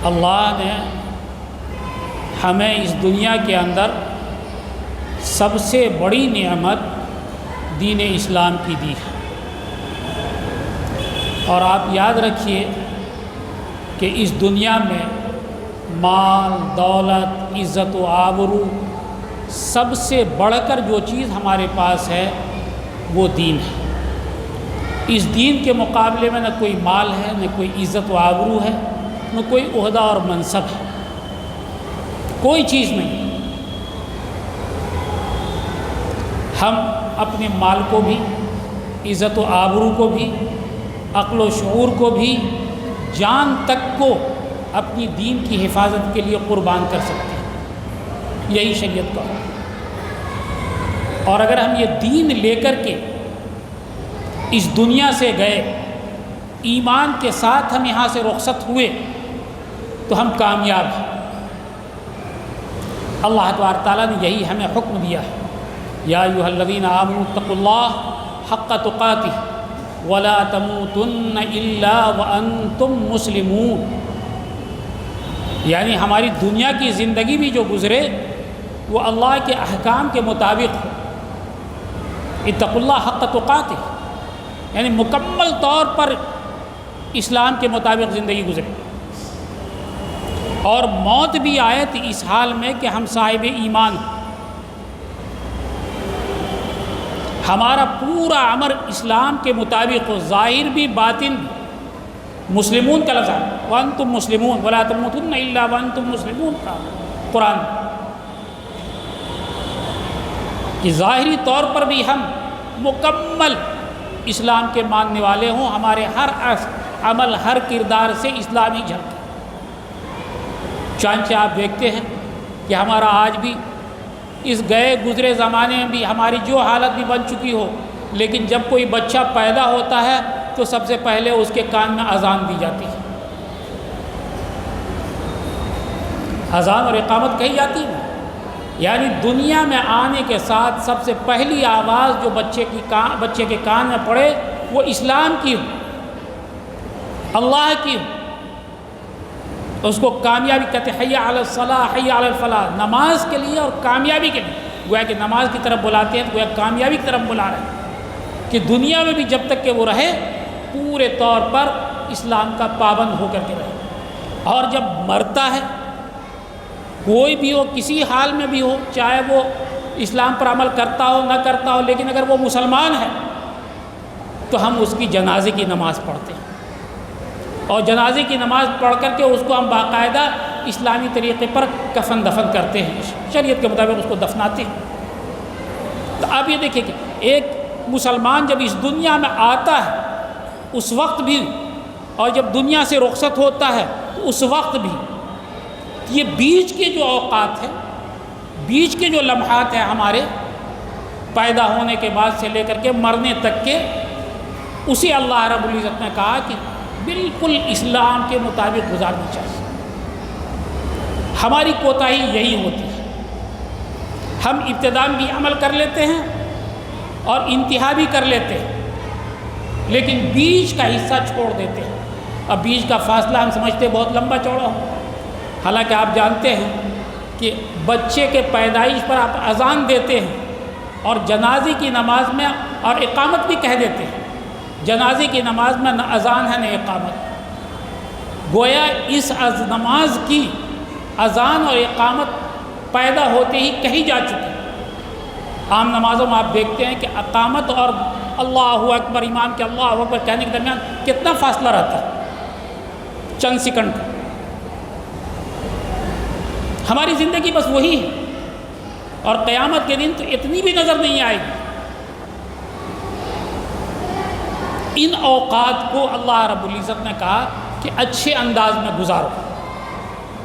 اللہ نے ہمیں اس دنیا کے اندر سب سے بڑی نعمت دین اسلام کی دی ہے، اور آپ یاد رکھیے کہ اس دنیا میں مال، دولت، عزت و آبرو سب سے بڑھ کر جو چیز ہمارے پاس ہے وہ دین ہے۔ اس دین کے مقابلے میں نہ کوئی مال ہے، نہ کوئی عزت و آبرو ہے، نہ کوئی عہدہ اور منصب ہے، کوئی چیز نہیں۔ ہم اپنے مال کو بھی، عزت و آبرو کو بھی، عقل و شعور کو بھی، جان تک کو اپنی دین کی حفاظت کے لیے قربان کر سکتے ہیں، یہی شریعت کا ہے۔ اور اگر ہم یہ دین لے کر کے اس دنیا سے گئے، ایمان کے ساتھ ہم یہاں سے رخصت ہوئے، تو ہم کامیاب ہیں۔ اللہ تبارک تعالیٰ نے یہی ہمیں حکم دیا ہے، یا ایھا الذین آمنوا اتقوا اللہ حق تقاتہ ولا تموتن الا وانتم مسلمون، یعنی ہماری دنیا کی زندگی بھی جو گزرے وہ اللہ کے احکام کے مطابق ہو۔ اتقوا اللہ حق تقاتہ یعنی مکمل طور پر اسلام کے مطابق زندگی گزرے، اور موت بھی آئے تو اس حال میں کہ ہم صاحب ایمان ہیں، ہمارا پورا عمل اسلام کے مطابق ہو، ظاہر بھی باطن بھی۔ مسلمون کا لفظ ہے وانتم مسلمون ولا تموتن الا وانتم مسلمون کا قرآن، کہ ظاہری طور پر بھی ہم مکمل اسلام کے ماننے والے ہوں، ہمارے ہر عمل، ہر کردار سے اسلامی جھلک۔ چانچہ آپ دیکھتے ہیں کہ ہمارا آج بھی اس گئے گزرے زمانے میں بھی ہماری جو حالت بھی بن چکی ہو، لیکن جب کوئی بچہ پیدا ہوتا ہے تو سب سے پہلے اس کے کان میں اذان دی جاتی ہے، اذان اور اقامت کہی جاتی ہے، یعنی دنیا میں آنے کے ساتھ سب سے پہلی آواز جو بچے کے کان میں پڑے وہ اسلام کی ہو، اللہ کی ہو، اس کو کامیابی کہتے ہیں، حی علی الصلاح حی علی الفلاح، نماز کے لیے اور کامیابی کے لیے، گویا کہ نماز کی طرف بلاتے ہیں تو گویا کامیابی کی طرف بلا رہے ہیں، کہ دنیا میں بھی جب تک کہ وہ رہے پورے طور پر اسلام کا پابند ہو کر کے رہے، اور جب مرتا ہے کوئی بھی ہو، کسی حال میں بھی ہو، چاہے وہ اسلام پر عمل کرتا ہو نہ کرتا ہو، لیکن اگر وہ مسلمان ہے تو ہم اس کی جنازے کی نماز پڑھتے ہیں، اور جنازے کی نماز پڑھ کر کے اس کو ہم باقاعدہ اسلامی طریقے پر کفن دفن کرتے ہیں، شریعت کے مطابق اس کو دفناتے ہیں۔ تو آپ یہ دیکھیں کہ ایک مسلمان جب اس دنیا میں آتا ہے اس وقت بھی، اور جب دنیا سے رخصت ہوتا ہے تو اس وقت بھی، یہ بیچ کے جو اوقات ہیں، بیچ کے جو لمحات ہیں ہمارے پیدا ہونے کے بعد سے لے کر کے مرنے تک کے، اسے اللہ رب العزت نے کہا کہ بالکل اسلام کے مطابق گزارنا چاہیے۔ ہماری کوتاہی یہی ہوتی ہے، ہم ابتدا بھی عمل کر لیتے ہیں اور انتہا بھی کر لیتے ہیں، لیکن بیچ کا حصہ چھوڑ دیتے ہیں۔ اب بیچ کا فاصلہ ہم سمجھتے بہت لمبا چوڑا ہو، حالانکہ آپ جانتے ہیں کہ بچے کے پیدائش پر آپ اذان دیتے ہیں اور جنازے کی نماز میں اور اقامت بھی کہہ دیتے ہیں، جنازے کی نماز میں نہ اذان ہے نہ اقامت، گویا اس نماز کی اذان اور اقامت پیدا ہوتے ہی کہی جا چکی ہے۔ عام نمازوں میں آپ دیکھتے ہیں کہ اقامت اور اللہ اکبر، امام کے اللہ اکبر کہنے کے درمیان کتنا فاصلہ رہتا ہے، چند سیکنڈ کا۔ ہماری زندگی بس وہی ہے، اور قیامت کے دن تو اتنی بھی نظر نہیں آئے گی۔ ان اوقات کو اللہ رب العزت نے کہا کہ اچھے انداز میں گزارو،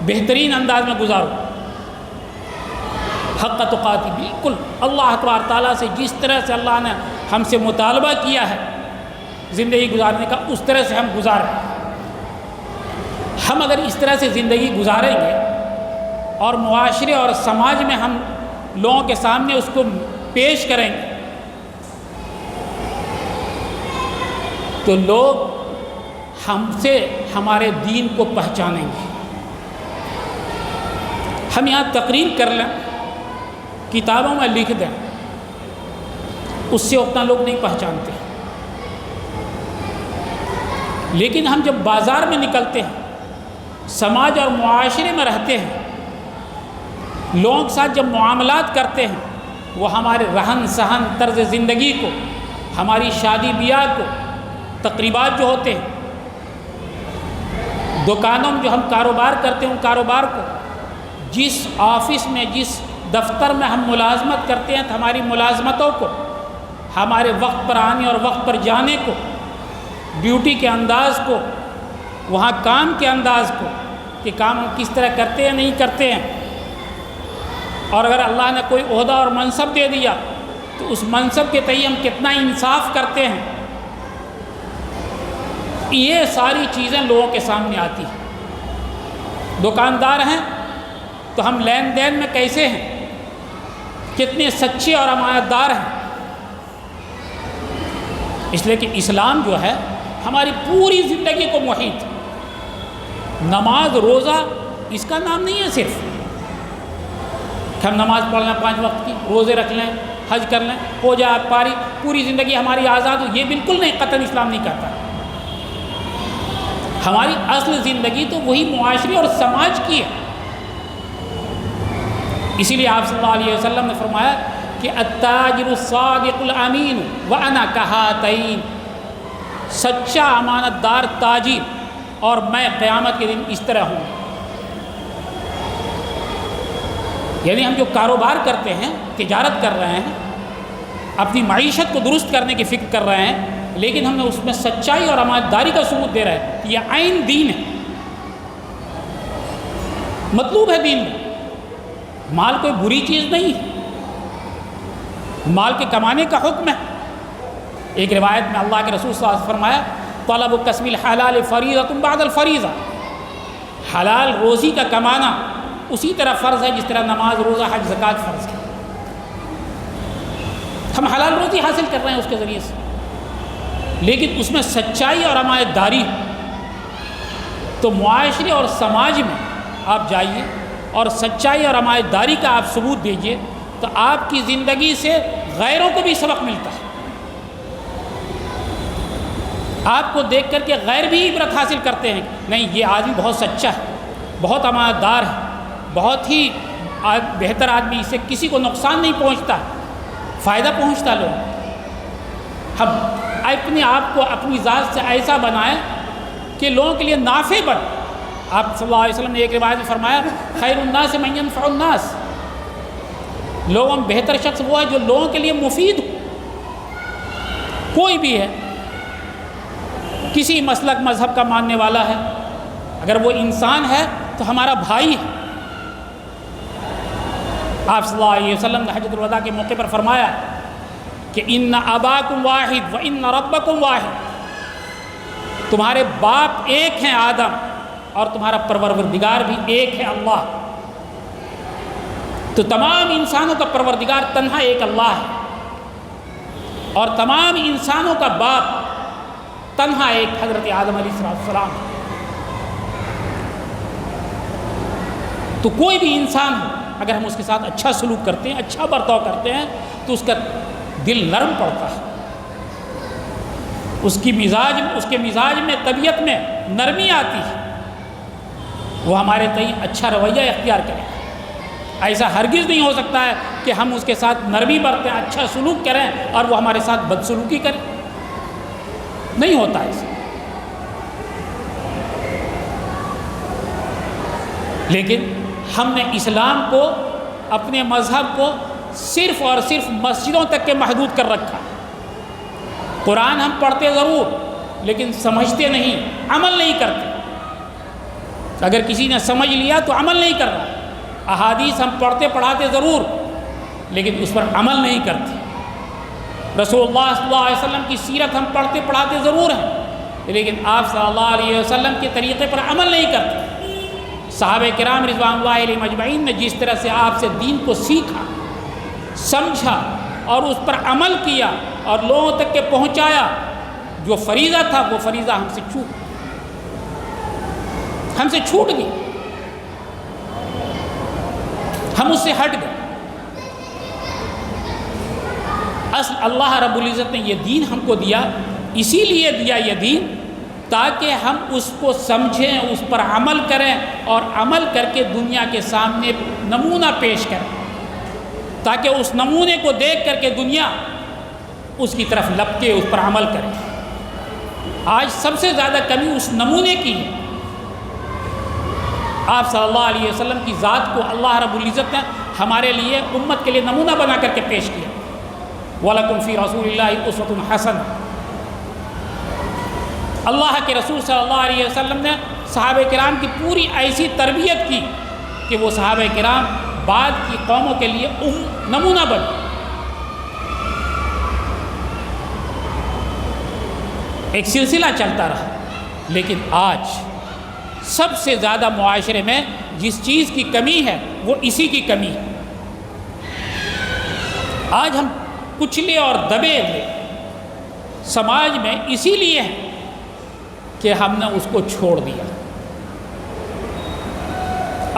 بہترین انداز میں گزارو، حق تقاتہ، بالکل اللہ تبارک تعالیٰ سے جس طرح سے اللہ نے ہم سے مطالبہ کیا ہے زندگی گزارنے کا، اس طرح سے ہم گزاریں۔ ہم اگر اس طرح سے زندگی گزاریں گے اور معاشرے اور سماج میں ہم لوگوں کے سامنے اس کو پیش کریں گے تو لوگ ہم سے ہمارے دین کو پہچانیں گے، ہم یہاں تقریر کر لیں، کتابوں میں لکھ دیں، اس سے اتنا لوگ نہیں پہچانتے، لیکن ہم جب بازار میں نکلتے ہیں، سماج اور معاشرے میں رہتے ہیں، لوگوں کے ساتھ جب معاملات کرتے ہیں، وہ ہمارے رہن سہن، طرز زندگی کو، ہماری شادی بیاہ کو، تقریبات جو ہوتے ہیں، دکانوں میں جو ہم کاروبار کرتے ہیں، ان کاروبار کو، جس آفس میں، جس دفتر میں ہم ملازمت کرتے ہیں، تو ہماری ملازمتوں کو، ہمارے وقت پر آنے اور وقت پر جانے کو، ڈیوٹی کے انداز کو، وہاں کام کے انداز کو، کہ کام ہم کس طرح کرتے ہیں نہیں کرتے ہیں، اور اگر اللہ نے کوئی عہدہ اور منصب دے دیا تو اس منصب کے تئیں ہم کتنا انصاف کرتے ہیں، یہ ساری چیزیں لوگوں کے سامنے آتی ہیں۔ دکاندار ہیں تو ہم لین دین میں کیسے ہیں، کتنے سچے اور امانت دار ہیں، اس لیے کہ اسلام جو ہے ہماری پوری زندگی کو محیط ہے۔ نماز روزہ اس کا نام نہیں ہے صرف کہ ہم نماز پڑھ لیں 5 وقت کی، روزے رکھ لیں، حج کر لیں، ہو جائے آپ پاری، پوری زندگی ہماری آزاد ہو، یہ بالکل نہیں، قطعاً اسلام نہیں کہتا۔ ہماری اصل زندگی تو وہی معاشرے اور سماج کی ہے۔ اسی لیے آپ صلی اللہ علیہ وسلم نے فرمایا کہ التاجر الصادق الامین وانا کہاتین، سچا امانت دار تاجر اور میں قیامت کے دن اس طرح ہوں۔ یعنی ہم جو کاروبار کرتے ہیں، تجارت کر رہے ہیں، اپنی معیشت کو درست کرنے کی فکر کر رہے ہیں، لیکن ہم نے اس میں سچائی اور امانت داری کا ثبوت دے رہے ہیں، یہ عین دین ہے، مطلوب ہے دین میں۔ مال کوئی بری چیز نہیں ہے، مال کے کمانے کا حکم ہے۔ ایک روایت میں اللہ کے رسول صلی اللہ علیہ وسلم نے فرمایا طلب کسب الحلال فریضۃ بعد الفریضہ، حلال روزی کا کمانا اسی طرح فرض ہے جس طرح نماز، روزہ، حج، زکوٰۃ فرض ہے۔ ہم حلال روزی حاصل کر رہے ہیں اس کے ذریعے سے، لیکن اس میں سچائی اور امانت داری، تو معاشرے اور سماج میں آپ جائیے اور سچائی اور امانت داری کا آپ ثبوت دیجئے، تو آپ کی زندگی سے غیروں کو بھی سبق ملتا ہے۔ آپ کو دیکھ کر کے غیر بھی عبرت حاصل کرتے ہیں، نہیں یہ آدمی بہت سچا ہے، بہت امانت دار ہے، بہت ہی بہتر آدمی، اس سے کسی کو نقصان نہیں پہنچتا، فائدہ پہنچتا لوگ۔ ہم اپنے آپ کو اپنی ذات سے ایسا بنائیں کہ لوگوں کے لیے نافع بن۔ آپ صلی اللہ علیہ وسلم نے ایک روایت میں فرمایا خیر الناس من ينفع الناس، لوگوں میں بہتر شخص وہ ہے جو لوگوں کے لیے مفید ہو۔ کوئی بھی ہے، کسی مسلک مذہب کا ماننے والا ہے، اگر وہ انسان ہے تو ہمارا بھائی ہے۔ آپ صلی اللہ علیہ وسلم نے حجۃ الوداع کے موقع پر فرمایا کہ ان اباکم واحد و ان ربکم واحد، تمہارے باپ ایک ہیں آدم اور تمہارا پروردگار بھی ایک ہے اللہ۔ تو تمام انسانوں کا پروردگار تنہا ایک اللہ ہے، اور تمام انسانوں کا باپ تنہا ایک حضرت آدم علیہ السلام۔ تو کوئی بھی انسان ہو، اگر ہم اس کے ساتھ اچھا سلوک کرتے ہیں، اچھا برتاؤ کرتے ہیں، تو اس کا دل نرم پڑتا ہے، اس کے مزاج میں، طبیعت میں نرمی آتی ہے، وہ ہمارے تئیں اچھا رویہ اختیار کرے۔ ایسا ہرگز نہیں ہو سکتا ہے کہ ہم اس کے ساتھ نرمی برتیں، اچھا سلوک کریں اور وہ ہمارے ساتھ بدسلوکی کرے، نہیں ہوتا ایسا۔ لیکن ہم نے اسلام کو، اپنے مذہب کو صرف اور صرف مسجدوں تک کے محدود کر رکھا۔ قرآن ہم پڑھتے ضرور لیکن سمجھتے نہیں، عمل نہیں کرتے۔ اگر کسی نے سمجھ لیا تو عمل نہیں کر رہا۔ احادیث ہم پڑھتے پڑھاتے ضرور لیکن اس پر عمل نہیں کرتے۔ رسول اللہ صلی اللہ علیہ وسلم کی سیرت ہم پڑھتے پڑھاتے ضرور ہیں لیکن آپ صلی اللہ علیہ وسلم کے طریقے پر عمل نہیں کرتے۔ صحابہ کرام رضوان اللہ علیہم اجمعین نے جس طرح سے آپ سے دین کو سیکھا، سمجھا اور اس پر عمل کیا اور لوگوں تک کے پہنچایا، جو فریضہ تھا وہ فریضہ ہم سے چھوٹ گئی۔ ہم اس سے ہٹ گئے۔ اصل اللہ رب العزت نے یہ دین ہم کو دیا، اسی لیے دیا یہ دین تاکہ ہم اس کو سمجھیں، اس پر عمل کریں، اور عمل کر کے دنیا کے سامنے نمونہ پیش کریں، تاکہ اس نمونے کو دیکھ کر کے دنیا اس کی طرف لپکے، اس پر عمل کرے۔ آج سب سے زیادہ کمی اس نمونے کی ہے۔ آپ صلی اللہ علیہ وسلم کی ذات کو اللہ رب العزت نے ہمارے لیے، امت کے لیے نمونہ بنا کر کے پیش کیا۔ وَلَكُمْ فِي رَسُولِ اللَّهِ أُسْوَةٌ حَسَنَةٌ۔ اللہ کے رسول صلی اللہ علیہ وسلم نے صحابہ کرام کی پوری ایسی تربیت کی کہ وہ صحابہ کرام بعد کی قوموں کے لیے نمونہ بنے۔ ایک سلسلہ چلتا رہا، لیکن آج سب سے زیادہ معاشرے میں جس چیز کی کمی ہے وہ اسی کی کمی ہے۔ آج ہم کچلے اور دبے ہوئے سماج میں اسی لیے ہیں کہ ہم نے اس کو چھوڑ دیا،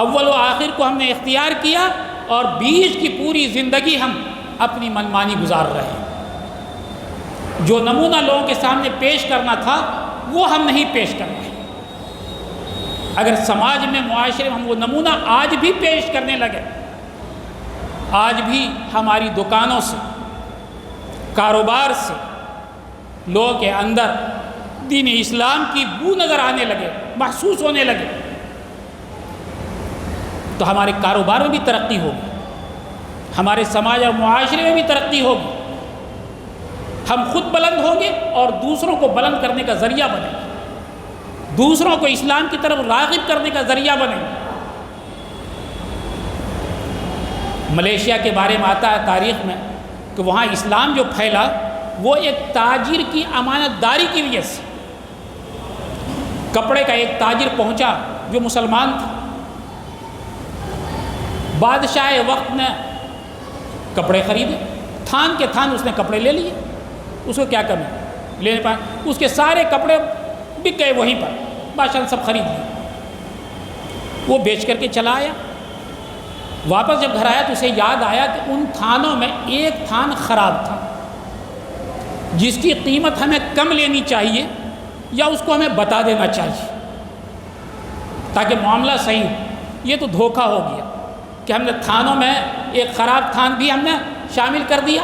اول و آخر کو ہم نے اختیار کیا، اور بیچ کی پوری زندگی ہم اپنی منمانی گزار رہے ہیں۔ جو نمونہ لوگوں کے سامنے پیش کرنا تھا وہ ہم نہیں پیش کر رہے۔ اگر سماج میں، معاشرے میں ہم وہ نمونہ آج بھی پیش کرنے لگے، آج بھی ہماری دکانوں سے، کاروبار سے لوگوں کے اندر دین اسلام کی بو نظر آنے لگے، محسوس ہونے لگے، تو ہمارے کاروبار میں بھی ترقی ہوگی، ہمارے سماج اور معاشرے میں بھی ترقی ہوگی، ہم خود بلند ہوں گے اور دوسروں کو بلند کرنے کا ذریعہ بنیں گے، دوسروں کو اسلام کی طرف راغب کرنے کا ذریعہ بنیں گے۔ ملیشیا کے بارے میں آتا ہے تاریخ میں کہ وہاں اسلام جو پھیلا وہ ایک تاجر کی امانت داری کی وجہ سے۔ کپڑے کا ایک تاجر پہنچا جو مسلمان تھا، بادشاہ وقت نے کپڑے خریدے، تھان کے تھان اس نے کپڑے لے لیے، اس کو کیا کمی لے نہیں پائے، اس کے سارے کپڑے بک گئے وہیں پر، بادشاہ نے سب خرید لیے، وہ بیچ کر کے چلا آیا۔ واپس جب گھر آیا تو اسے یاد آیا کہ ان تھانوں میں ایک تھان خراب تھا جس کی قیمت ہمیں کم لینی چاہیے یا اس کو ہمیں بتا دینا چاہیے تاکہ معاملہ صحیح ہو۔ یہ تو دھوکہ ہو گیا کہ ہم نے تھانوں میں ایک خراب تھان بھی ہم نے شامل کر دیا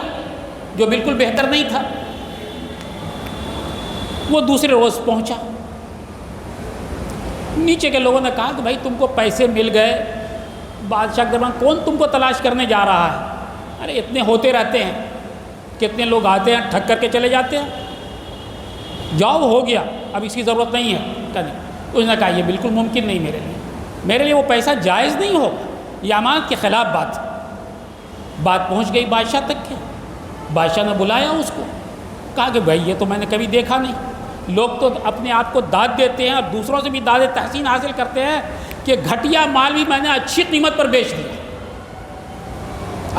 جو بالکل بہتر نہیں تھا۔ وہ دوسرے روز پہنچا، نیچے کے لوگوں نے کہا کہ بھائی تم کو پیسے مل گئے، بادشاہ کے دربار کون تم کو تلاش کرنے جا رہا ہے؟ ارے اتنے ہوتے رہتے ہیں، کتنے لوگ آتے ہیں ٹھگ کر کے چلے جاتے ہیں، جاؤ ہو گیا، اب اس کی ضرورت نہیں ہے۔ کہ نہیں، اس نے کہا یہ بالکل ممکن نہیں، میرے لیے وہ پیسہ جائز نہیں ہوگا، یہ امانت کے خلاف بات ہے۔ بات پہنچ گئی بادشاہ تک کے، بادشاہ نے بلایا اس کو، کہا کہ بھائی یہ تو میں نے کبھی دیکھا نہیں، لوگ تو اپنے آپ کو داد دیتے ہیں اور دوسروں سے بھی داد تحسین حاصل کرتے ہیں کہ گھٹیا مال بھی میں نے اچھی قیمت پر بیچ دیا۔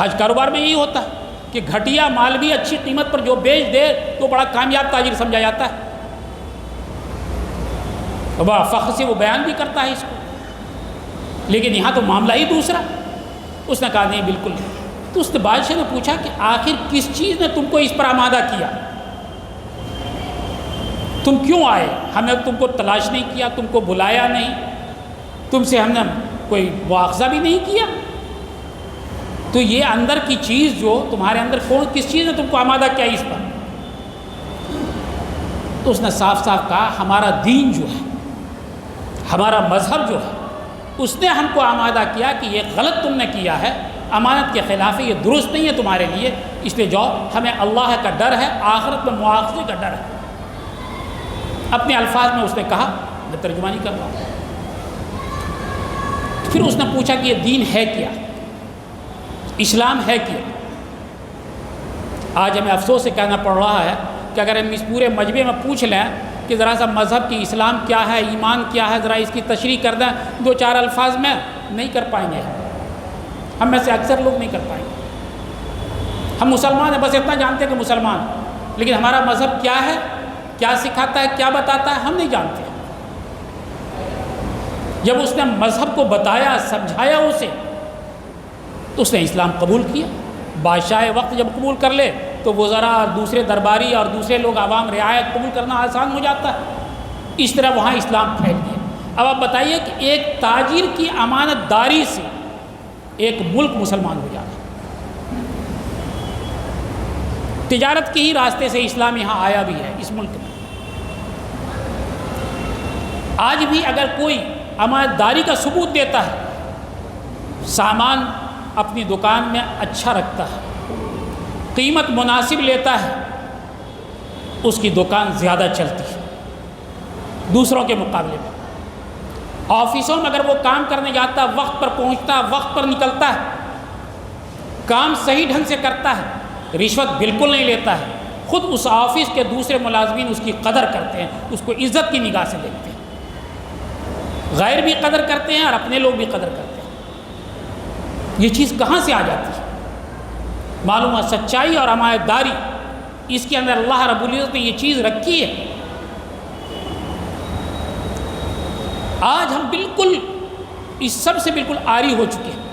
آج کاروبار میں یہی ہوتا ہے کہ گھٹیا مال بھی اچھی قیمت پر جو بیچ دے تو بڑا کامیاب تاجر سمجھا جاتا ہے، اور بڑا فخر سے وہ بیان بھی کرتا ہے اس کو، لیکن یہاں تو معاملہ ہی دوسرا۔ اس نے کہا نہیں بالکل نہیں۔ تو اس نے بادشاہ نے پوچھا کہ آخر کس چیز نے تم کو اس پر آمادہ کیا، تم کیوں آئے؟ ہم نے تم کو تلاش نہیں کیا، تم کو بلایا نہیں، تم سے ہم نے کوئی مواخذہ بھی نہیں کیا، تو یہ اندر کی چیز جو تمہارے اندر کس چیز نے تم کو آمادہ کیا اس پر؟ تو اس نے صاف صاف کہا ہمارا دین جو ہے، ہمارا مذہب جو ہے، اس نے ہم کو آمادہ کیا کہ یہ غلط تم نے کیا ہے، امانت کے خلاف ہے، یہ درست نہیں ہے تمہارے لیے، اس لیے جاؤ، ہمیں اللہ کا ڈر ہے، آخرت میں مواخذے کا ڈر ہے۔ اپنے الفاظ میں اس نے کہا، میں ترجمانی کر رہا ہوں۔ پھر اس نے پوچھا کہ یہ دین ہے کیا، اسلام ہے کیا؟ آج ہمیں افسوس سے کہنا پڑ رہا ہے کہ اگر ہم اس پورے مجمع میں پوچھ لیں کہ ذرا سا مذہب کی اسلام کیا ہے، ایمان کیا ہے، ذرا اس کی تشریح کر دیں دو چار الفاظ میں، نہیں کر پائیں گے، ہم میں سے اکثر لوگ نہیں کر پائیں گے۔ ہم مسلمان ہیں، بس اتنا جانتے ہیں کہ مسلمان، لیکن ہمارا مذہب کیا ہے، کیا سکھاتا ہے، کیا بتاتا ہے، ہم نہیں جانتے۔ جب اس نے مذہب کو بتایا، سمجھایا اسے، تو اس نے اسلام قبول کیا۔ بادشاہ وقت جب قبول کر لے تو وزراء اور دوسرے درباری اور دوسرے لوگ عوام رعایت قبول کرنا آسان ہو جاتا ہے۔ اس طرح وہاں اسلام پھیل گیا۔ اب آپ بتائیے کہ ایک تاجر کی امانت داری سے ایک ملک مسلمان ہو جاتا ہے۔ تجارت کے ہی راستے سے اسلام یہاں آیا بھی ہے اس ملک میں۔ آج بھی اگر کوئی امانت داری کا ثبوت دیتا ہے، سامان اپنی دکان میں اچھا رکھتا ہے، قیمت مناسب لیتا ہے، اس کی دکان زیادہ چلتی ہے دوسروں کے مقابلے میں۔ آفسوں میں اگر وہ کام کرنے جاتا ہے، وقت پر پہنچتا ہے، وقت پر نکلتا ہے، کام صحیح ڈھنگ سے کرتا ہے، رشوت بالکل نہیں لیتا ہے، خود اس آفس کے دوسرے ملازمین اس کی قدر کرتے ہیں، اس کو عزت کی نگاہ سے دیکھتے ہیں، غیر بھی قدر کرتے ہیں اور اپنے لوگ بھی قدر کرتے ہیں۔ یہ چیز کہاں سے آ جاتی ہے؟ معلوم ہے سچائی اور امانت داری، اس کے اندر اللہ رب العزت نے یہ چیز رکھی ہے۔ آج ہم بالکل اس سب سے بالکل عاری ہو چکے ہیں۔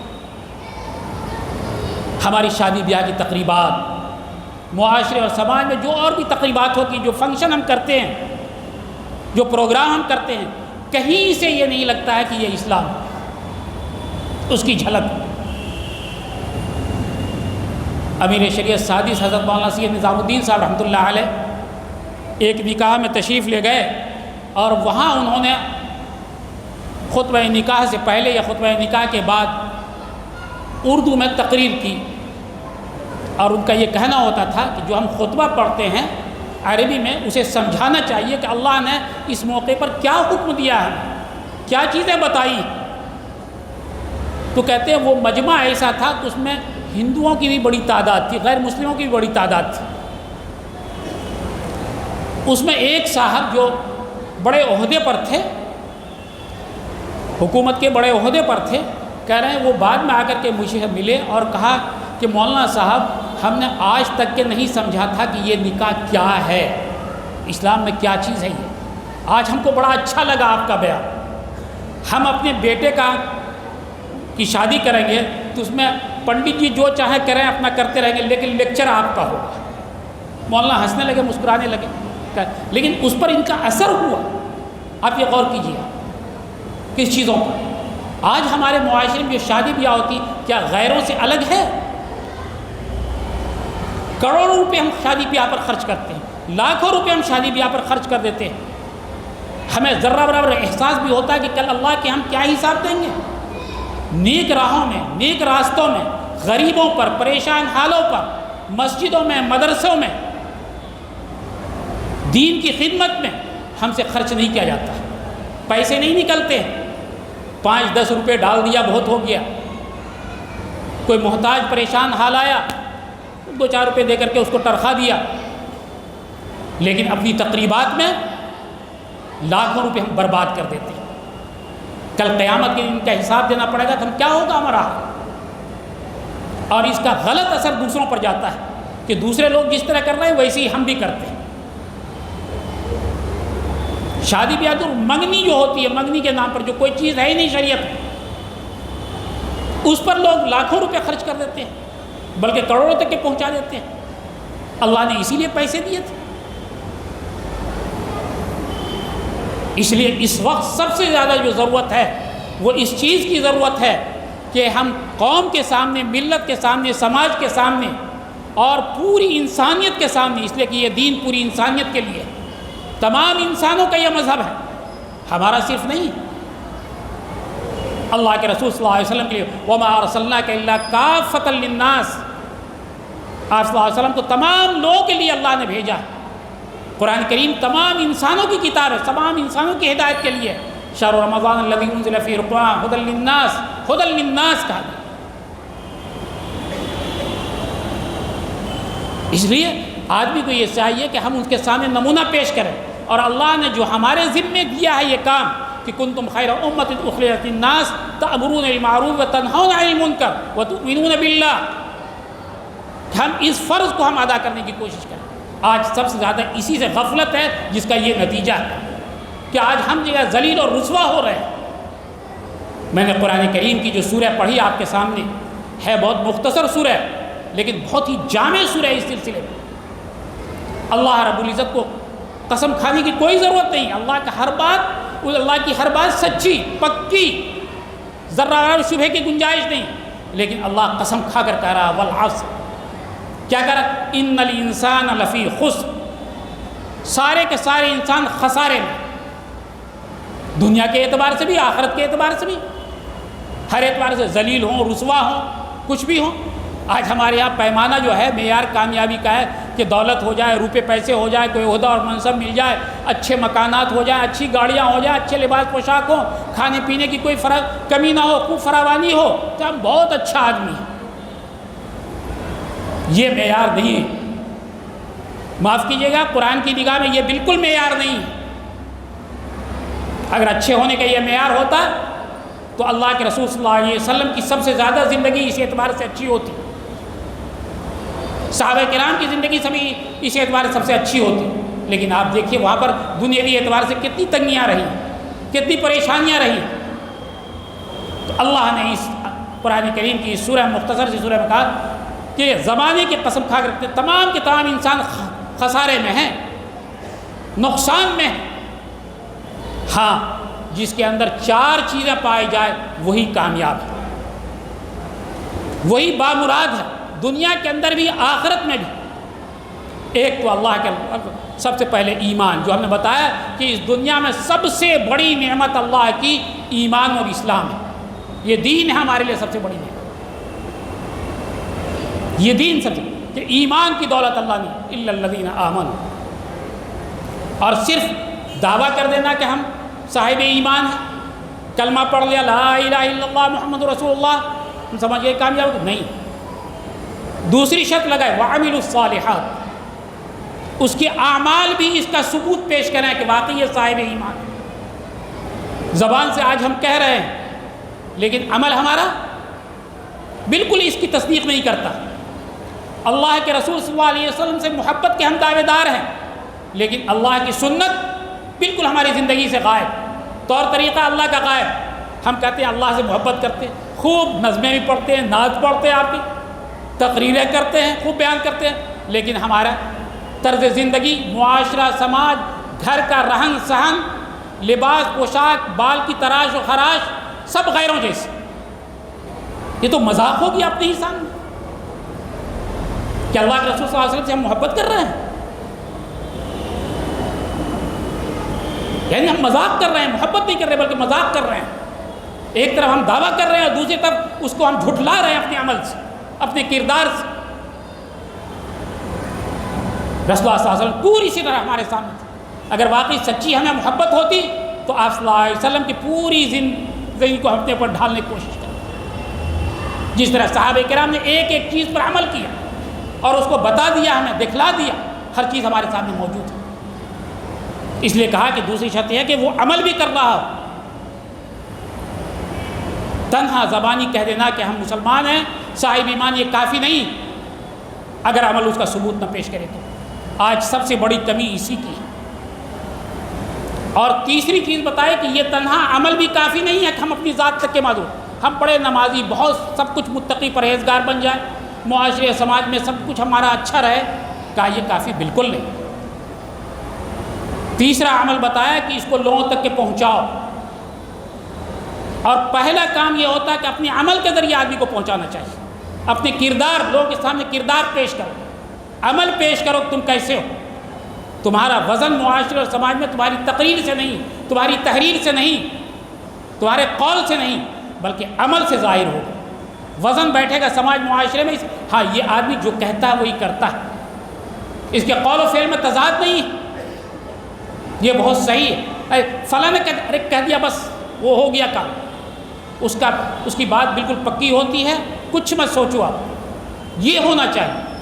ہماری شادی بیاہ کی تقریبات، معاشرے اور سماج میں جو اور بھی تقریبات ہوتی ہیں، جو فنکشن ہم کرتے ہیں، جو پروگرام ہم کرتے ہیں، کہیں سے یہ نہیں لگتا ہے کہ یہ اسلام اس کی جھلک۔ امیر شریعت سادس حضرت مولانا سید نظام الدین صاحب رحمۃ اللہ علیہ ایک نکاح میں تشریف لے گئے، اور وہاں انہوں نے خطبہ نکاح سے پہلے یا خطبہ نکاح کے بعد اردو میں تقریر کی، اور ان کا یہ کہنا ہوتا تھا کہ جو ہم خطبہ پڑھتے ہیں عربی میں، اسے سمجھانا چاہیے کہ اللہ نے اس موقع پر کیا حکم دیا ہے، کیا چیزیں بتائی۔ تو کہتے ہیں وہ مجمع ایسا تھا کہ اس میں ہندوؤں کی بھی بڑی تعداد تھی، غیر مسلموں کی بھی بڑی تعداد تھی۔ اس میں ایک صاحب جو بڑے عہدے پر تھے، حکومت کے بڑے عہدے پر تھے، کہہ رہے ہیں وہ بعد میں آ کر کے مجھے ملے اور کہا کہ مولانا صاحب ہم نے آج تک کے نہیں سمجھا تھا کہ یہ نکاح کیا ہے، اسلام میں کیا چیز ہے یہ۔ آج ہم کو بڑا اچھا لگا آپ کا بیان۔ ہم اپنے بیٹے کی شادی کریں گے تو اس میں پنڈت جی جو چاہے کریں اپنا کرتے رہیں گے، لیکن لیکچر آپ کا ہوگا۔ مولانا ہنسنے لگے، مسکرانے لگے، لیکن اس پر ان کا اثر ہوا۔ آپ یہ غور کیجیے کس چیزوں پر۔ آج ہمارے معاشرے میں جو شادی بیاہ ہوتی کیا غیروں سے الگ ہے؟ کروڑوں روپے ہم شادی بیاہ پر خرچ کرتے ہیں، لاکھوں روپے ہم شادی بیاہ پر خرچ کر دیتے ہیں۔ ہمیں ذرہ برابر احساس بھی ہوتا ہے کہ کل اللہ کے ہم کیا حساب دیں گے۔ نیک راہوں میں، نیک راستوں میں، غریبوں پر، پریشان حالوں پر، مسجدوں میں، مدرسوں میں، دین کی خدمت میں ہم سے خرچ نہیں کیا جاتا، پیسے نہیں نکلتے۔ 5-10 روپے ڈال دیا بہت ہو گیا، کوئی محتاج پریشان حال آیا 2-4 روپے دے کر کے اس کو تنخواہ دیا، لیکن اپنی تقریبات میں لاکھوں روپے ہم برباد کر دیتے ہیں۔ کل قیامت کے دن کا حساب دینا پڑے گا تو ہم کیا ہوگا ہمارا؟ اور اس کا غلط اثر دوسروں پر جاتا ہے کہ دوسرے لوگ جس طرح کر رہے ہیں ویسے ہی ہم بھی کرتے ہیں۔ شادی بیاہ تو منگنی جو ہوتی ہے، منگنی کے نام پر جو کوئی چیز ہے ہی نہیں شریعت میں، اس پر لوگ لاکھوں روپے خرچ کر دیتے ہیں، بلکہ کروڑوں تک کے پہنچا دیتے ہیں۔ اللہ نے اسی لیے پیسے دیے تھے۔ اس لیے اس وقت سب سے زیادہ جو ضرورت ہے وہ اس چیز کی ضرورت ہے کہ ہم قوم کے سامنے، ملت کے سامنے، سماج کے سامنے اور پوری انسانیت کے سامنے، اس لیے کہ یہ دین پوری انسانیت کے لیے، تمام انسانوں کا یہ مذہب ہے، ہمارا صرف نہیں۔ اللہ کے رسول صلی اللہ علیہ وسلم کے لیے وَمَا أَرْسَلْنَاكَ إِلَّا كَافَّةً لِلنَّاسِ، آپ صلی اللہ علیہ وسلم کو تمام لوگوں کے لیے اللہ نے بھیجا ہے۔ قرآن کریم تمام انسانوں کی کتاب ہے، تمام انسانوں کی ہدایت کے لیے۔ شہر رمضان الذی انزل فیہ القرآن ھدی للناس، ھدی للناس کہا گیا۔ اس لیے آدمی کو یہ چاہیے کہ ہم اس کے سامنے نمونہ پیش کریں، اور اللہ نے جو ہمارے ذمے دیا ہے یہ کام کہ کنتم خیر امۃ اخرجت للناس تأمرون بالمعروف وتنہون عن المنکر وتؤمنون باللہ، کہ ہم اس فرض کو ہم ادا کرنے کی کوشش کریں۔ آج سب سے زیادہ اسی سے غفلت ہے، جس کا یہ نتیجہ ہے کہ آج ہم جو ہے ذلیل اور رسوا ہو رہے ہیں۔ میں نے قرآن کریم کی جو سورہ پڑھی آپ کے سامنے، ہے بہت مختصر سورہ لیکن بہت ہی جامع سورہ ہے اس سلسلے میں۔ اللہ رب العزت کو قسم کھانے کی کوئی ضرورت نہیں، اللہ کی ہر بات سچی پکی، ذرہ شبہ کی گنجائش نہیں، لیکن اللہ قسم کھا کر کہہ رہا والعصر، کیا کہہ رہا؟ ان الانسان لفی خسر، سارے کے سارے انسان خسارے میں، دنیا کے اعتبار سے بھی آخرت کے اعتبار سے بھی، ہر اعتبار سے ذلیل ہوں رسوا ہوں کچھ بھی ہوں۔ آج ہمارے یہاں پیمانہ جو ہے معیار کامیابی کا ہے کہ دولت ہو جائے، روپے پیسے ہو جائے، کوئی عہدہ اور منصب مل جائے، اچھے مکانات ہو جائیں، اچھی گاڑیاں ہو جائیں، اچھے لباس پوشاک ہوں، کھانے پینے کی کوئی کمی نہ ہو، خوب فراوانی ہو تو ہم بہت اچھا آدمی ہیں۔ یہ معیار نہیں ہے، معاف کیجیے گا، قرآن کی نگاہ میں یہ بالکل معیار نہیں ہے۔ اگر اچھے ہونے کا یہ معیار ہوتا تو اللہ کے رسول صلی اللہ علیہ وسلم کی سب سے زیادہ زندگی اس اعتبار سے اچھی ہوتی، صحابہ کرام کی زندگی سبھی اس اعتبار سے سب سے اچھی ہوتی، لیکن آپ دیکھیے وہاں پر دنیاوی اعتبار سے کتنی تنگیاں رہیں، کتنی پریشانیاں رہیں۔ تو اللہ نے اس قرآن کریم کی اس سورہ مختصر سی سورہ میں کہا کہ زمانے کی قسم کھا کر تمام کے تمام انسان خسارے میں ہیں، نقصان میں ہیں، ہاں جس کے اندر 4 چیزیں پائی جائے وہی کامیاب ہے، وہی بامراد ہے، دنیا کے اندر بھی آخرت میں بھی۔ ایک تو اللہ کے سب سے پہلے ایمان، جو ہم نے بتایا کہ اس دنیا میں سب سے بڑی نعمت اللہ کی ایمان اور اسلام ہے، یہ دین ہے ہمارے لیے سب سے بڑی نعمت، یہ دین سب سے کہ ایمان کی دولت اللہ نے الا الذین آمنوا، اور صرف دعویٰ کر دینا کہ ہم صاحب ایمان ہیں، کلمہ پڑھ لیا لا الہ الا اللہ محمد رسول اللہ، ہم سمجھ گئے کامیاب نہیں۔ دوسری شرط لگائے وعملوا الصالحات، اس کے اعمال بھی اس کا ثبوت پیش کریں کہ واقعی یہ صاحب ایمان ہے۔ زبان سے آج ہم کہہ رہے ہیں لیکن عمل ہمارا بالکل اس کی تصدیق نہیں کرتا۔ اللہ کے رسول صلی اللہ علیہ وسلم سے محبت کے ہم دعوے دار ہیں لیکن اللہ کی سنت بالکل ہماری زندگی سے غائب، طور طریقہ اللہ کا غائب۔ ہم کہتے ہیں اللہ سے محبت کرتے ہیں، خوب نظمیں بھی پڑھتے ہیں، نعت پڑھتے ہیں، آپ کی تقریریں کرتے ہیں، خوب بیان کرتے ہیں، لیکن ہمارا طرز زندگی، معاشرہ، سماج، گھر کا رہن سہن، لباس پوشاک، بال کی تراش و خراش سب غیروں جیسے۔ یہ تو مذاق ہوگی اپنے ہی سامنے کہ اللہ کے رسول صلی اللہ علیہ وسلم سے ہم محبت کر رہے ہیں، یعنی ہم مذاق کر رہے ہیں، محبت نہیں کر رہے بلکہ مذاق کر رہے ہیں۔ ایک طرف ہم دعویٰ کر رہے ہیں اور دوسری طرف اس کو ہم جھٹلا رہے ہیں اپنے عمل سے، اپنے کردار سے۔ رسول اللہ صلی اللہ علیہ وسلم پوری اسی طرح ہمارے سامنے تھے۔ اگر واقعی سچی ہمیں محبت ہوتی تو آپ صلی اللہ علیہ وسلم کی پوری زندگی کو اپنے اوپر ڈھالنے کی کوشش کرتے، جس طرح صحابہ کرام نے ایک ایک چیز پر عمل کیا اور اس کو بتا دیا، ہمیں دکھلا دیا، ہر چیز ہمارے سامنے موجود ہے۔ اس لیے کہا کہ دوسری شرط یہ ہے کہ وہ عمل بھی کر رہا ہو، تنہا زبانی کہہ دینا کہ ہم مسلمان ہیں، صاحب ایمان، یہ کافی نہیں اگر عمل اس کا ثبوت نہ پیش کرے تو۔ آج سب سے بڑی کمی اسی کی ہے۔ اور تیسری چیز بتائے کہ یہ تنہا عمل بھی کافی نہیں ہے کہ ہم اپنی ذات تک کے معذور، ہم پڑھے نمازی بہت سب کچھ متقی پرہیزگار بن جائیں، معاشرے سماج میں سب کچھ ہمارا اچھا رہے، کہا یہ کافی بالکل نہیں۔ تیسرا عمل بتایا کہ اس کو لوگوں تک کے پہنچاؤ، اور پہلا کام یہ ہوتا ہے کہ اپنے عمل کے ذریعے آدمی کو پہنچانا چاہیے، اپنے کردار، لوگوں کے سامنے کردار پیش کرو، عمل پیش کرو، تم کیسے ہو۔ تمہارا وزن معاشرے اور سماج میں تمہاری تقریر سے نہیں، تمہاری تحریر سے نہیں، تمہارے قول سے نہیں، بلکہ عمل سے ظاہر ہوگا۔ وزن بیٹھے گا سماج معاشرے میں، ہاں یہ آدمی جو کہتا ہے وہی کرتا ہے، اس کے قول و فعل میں تضاد نہیں ہے، یہ بہت صحیح ہے۔ فلاں نے کہہ دیا بس وہ ہو گیا کام، اس کی بات بالکل پکی ہوتی ہے، کچھ مت سوچو آپ، یہ ہونا چاہیے۔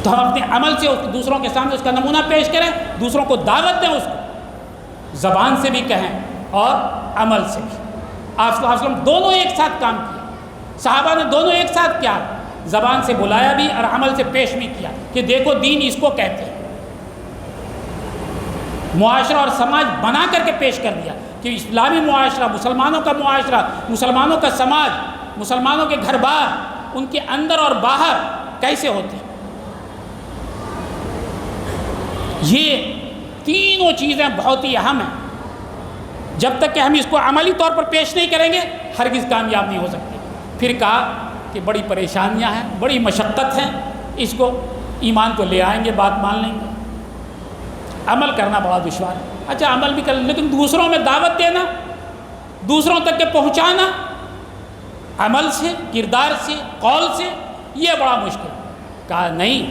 تو ہم اپنے عمل سے دوسروں کے سامنے اس کا نمونہ پیش کریں، دوسروں کو دعوت دیں، اس کو زبان سے بھی کہیں اور عمل سے بھی۔ آپ صلی اللہ علیہ وسلم دونوں ایک ساتھ کام کیا، صحابہ نے دونوں ایک ساتھ کیا، زبان سے بلایا بھی اور عمل سے پیش بھی کیا کہ دیکھو دین اس کو کہتے ہیں۔ معاشرہ اور سماج بنا کر کے پیش کر دیا کہ اسلامی معاشرہ، مسلمانوں کا معاشرہ، مسلمانوں کا سماج مسلمانوں کے گھر بار، ان کے اندر اور باہر کیسے ہوتے ہیں۔ یہ تینوں چیزیں بہت ہی اہم ہیں، جب تک کہ ہم اس کو عملی طور پر پیش نہیں کریں گے ہرگز کامیاب نہیں ہو سکتے۔ پھر کہا کہ بڑی پریشانیاں ہیں، بڑی مشقت ہیں، اس کو ایمان کو لے آئیں گے، بات مان لیں گے، عمل کرنا بڑا دشوار ہے۔ اچھا عمل بھی کر لیں، لیکن دوسروں میں دعوت دینا، دوسروں تک کے پہنچانا عمل سے، کردار سے، قول سے، یہ بڑا مشکل۔ کہا نہیں،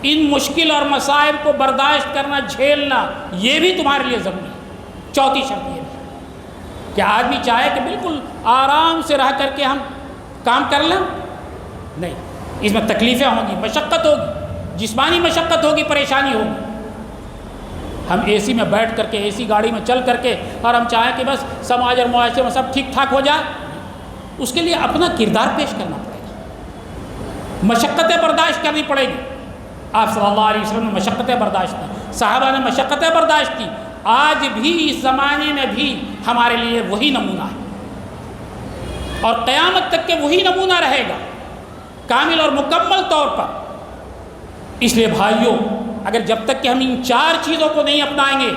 ان مشکل اور مصائب کو برداشت کرنا، جھیلنا، یہ بھی تمہارے لیے ضروری ہے۔ چوتھی شرط یہ بھی کہ آدمی چاہے کہ بالکل آرام سے رہ کر کے ہم کام کر لیں، نہیں، اس میں تکلیفیں ہوں گی، مشقت ہوگی، جسمانی مشقت ہوگی، پریشانی ہوگی۔ ہم اے سی میں بیٹھ کر کے، اے سی گاڑی میں چل کر کے، اور ہم چاہیں کہ بس سماج اور معاشرے میں سب ٹھیک ٹھاک ہو جائے، اس کے لیے اپنا کردار پیش کرنا پڑے گا، مشقتیں برداشت کرنی پڑے گی۔ آپ صلی اللہ علیہ وسلم نے مشقتیں برداشت کی، صحابہ نے مشقتیں برداشت کی، آج بھی اس زمانے میں بھی ہمارے لیے وہی نمونہ ہے، اور قیامت تک کے وہی نمونہ رہے گا، کامل اور مکمل طور پر۔ اس لیے بھائیوں، اگر جب تک کہ ہم ان چار چیزوں کو نہیں اپنائیں گے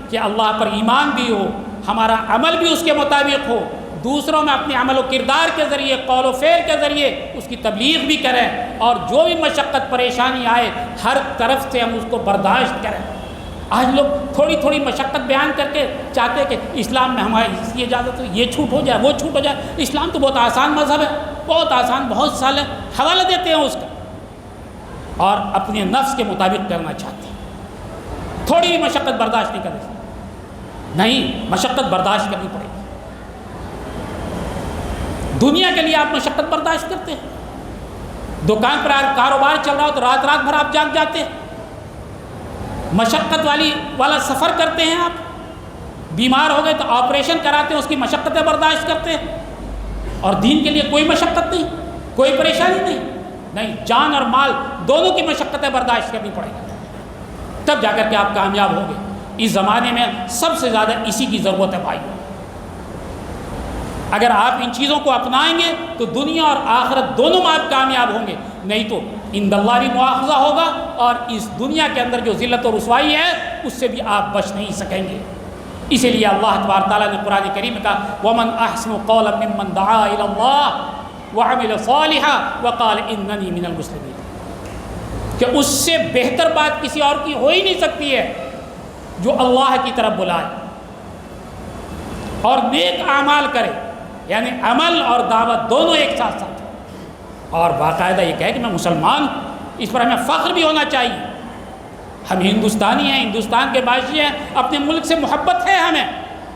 کہ اللہ پر ایمان بھی ہو، ہمارا عمل بھی اس کے مطابق ہو، دوسروں میں اپنے عمل و کردار کے ذریعے، قول و فعل کے ذریعے اس کی تبلیغ بھی کریں، اور جو بھی مشقت پریشانی آئے ہر طرف سے ہم اس کو برداشت کریں۔ آج لوگ تھوڑی تھوڑی مشقت بیان کر کے چاہتے ہیں کہ اسلام میں ہماری یہ اجازت ہے، یہ چھوٹ ہو جائے، وہ چھوٹ ہو جائے۔ اسلام تو بہت آسان مذہب ہے، بہت آسان، بہت سال ہے، حوالہ دیتے ہیں اس کا، اور اپنے نفس کے مطابق کرنا چاہتے ہیں، تھوڑی بھی مشقت برداشت نہیں کرتے۔ نہیں، مشقت برداشت کرنی پڑے گی۔ دنیا کے لیے آپ مشقت برداشت کرتے ہیں، دکان پر کاروبار چل رہا ہو تو رات رات بھر آپ جاگ جاتے ہیں، مشقت والا سفر کرتے ہیں، آپ بیمار ہو گئے تو آپریشن کراتے ہیں، اس کی مشقتیں برداشت کرتے ہیں، اور دین کے لیے کوئی مشقت نہیں، کوئی پریشانی نہیں، جان اور مال دونوں کی مشقتیں برداشت کرنی پڑے گی، تب جا کر کے آپ کامیاب ہوں گے۔ اس زمانے میں سب سے زیادہ اسی کی ضرورت ہے بھائی۔ اگر آپ ان چیزوں کو اپنائیں گے تو دنیا اور آخرت دونوں میں آپ کامیاب ہوں گے، نہیں تو عند اللہ بھی مواخذہ ہوگا، اور اس دنیا کے اندر جو ذلت اور رسوائی ہے اس سے بھی آپ بچ نہیں سکیں گے۔ اسی لیے اللہ تبارک تعالیٰ نے قرآن کریم میں کہا وَمَنْ أَحْسَنُ قَوْلًا مِّمَّنْ دَعَا إِلَى اللَّهِ وَعَمِلَ صَالِحًا وَقَالَ إِنَّنِي مِنَ الْمُسْلِمِينَ، کہ اس سے بہتر بات کسی اور کی ہو ہی نہیں سکتی ہے جو اللہ کی طرف بلائے اور نیک اعمال کرے، یعنی عمل اور دعوت دونوں ایک ساتھ ساتھ، اور باقاعدہ یہ کہے کہ میں مسلمان ہوں۔ اس پر ہمیں فخر بھی ہونا چاہیے، ہم ہندوستانی ہیں، ہندوستان کے باشی ہیں، اپنے ملک سے محبت ہے ہمیں،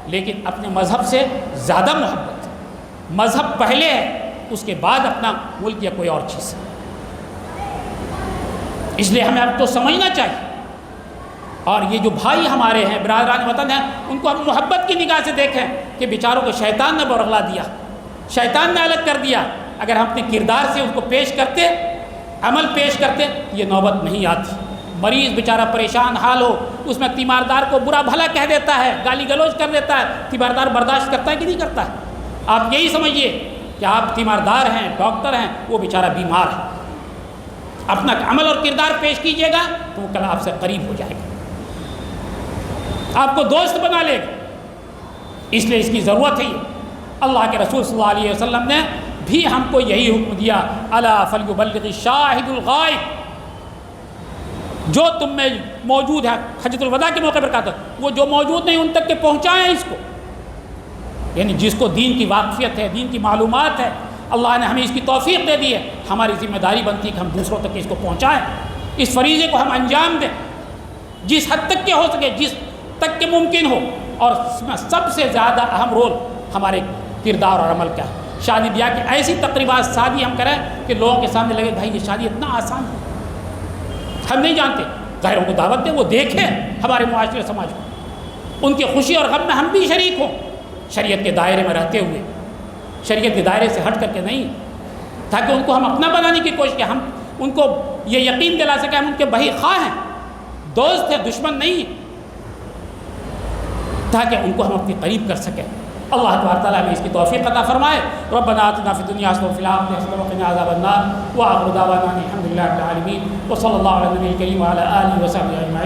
لیکن اپنے مذہب سے زیادہ محبت ہے۔ مذہب پہلے ہے، اس کے بعد اپنا ملک یا کوئی اور چیز ہے۔ اس لیے ہمیں اب تو سمجھنا چاہیے، اور یہ جو بھائی ہمارے ہیں، برادران وطن ہیں، ان کو ہم محبت کی نگاہ سے دیکھیں کہ بیچاروں کو شیطان نے برگلا دیا، شیطان نے الگ کر دیا۔ اگر ہم اپنے کردار سے ان کو پیش کرتے، عمل پیش کرتے، یہ نوبت نہیں آتی۔ مریض بیچارہ پریشان حال ہو، اس میں تیماردار کو برا بھلا کہہ دیتا ہے، گالی گلوچ کر دیتا ہے، تیماردار برداشت کرتا ہے کہ نہیں کرتا ہے؟ آپ یہی سمجھیے کہ آپ تیماردار ہیں، ڈاکٹر ہیں، وہ بیچارہ بیمار ہے، اپنا عمل اور کردار پیش کیجیے گا تو وہ کل آپ سے قریب ہو جائے گا، آپ کو دوست بنا لے گا۔ اس لیے اس کی ضرورت ہے۔ اللہ کے رسول صلی اللہ علیہ وسلم نے بھی ہم کو یہی حکم دیا، الا فلیبلغ الشاہد الغائب، جو تم میں موجود ہے، حجۃ الوداع کے موقع پر کہا تھا، وہ جو موجود نہیں ان تک کے پہنچائیں اس کو، یعنی جس کو دین کی واقفیت ہے، دین کی معلومات ہے، اللہ نے ہمیں اس کی توفیق دے دی ہے، ہماری ذمہ داری بنتی ہے کہ ہم دوسروں تک اس کو پہنچائیں، اس فریضے کو ہم انجام دیں جس حد تک کے ہو سکے، جس تک کہ ممکن ہو، اور اس میں سب سے زیادہ اہم رول ہمارے کردار اور عمل کا ہے۔ شادی بیاہ کی ایسی تقریبات شادی ہم کریں کہ لوگوں کے سامنے لگے بھائی یہ شادی اتنا آسان ہے، ہم نہیں جانتے، غیروں کو دعوت دیں، وہ دیکھیں ہمارے معاشرے سماج کو، ان کی خوشی اور غم میں ہم بھی شریک ہوں، شریعت کے دائرے میں رہتے ہوئے، شریعت کے دائرے سے ہٹ کر کے نہیں، تاکہ ان کو ہم اپنا بنانے کی کوشش کریں، ہم ان کو یہ یقین دلا سکیں ہم ان کے بہی خواہ ہیں، دوست ہیں، دشمن نہیں، تاکہ ان کو ہم اپنے قریب کر سکیں۔ اللہ تبارک تعالیٰ ہمیں اس کی توفیق عطا فرمائے۔ ربنا آتنا فی الدنیا حسنۃ وفی الآخرۃ حسنۃ وقنا عذاب النار وآخر دعوانا الحمد للہ رب العالمین وصلی اللہ علی النبی الکریم وعلی آلہ وصحبہ اجمعین۔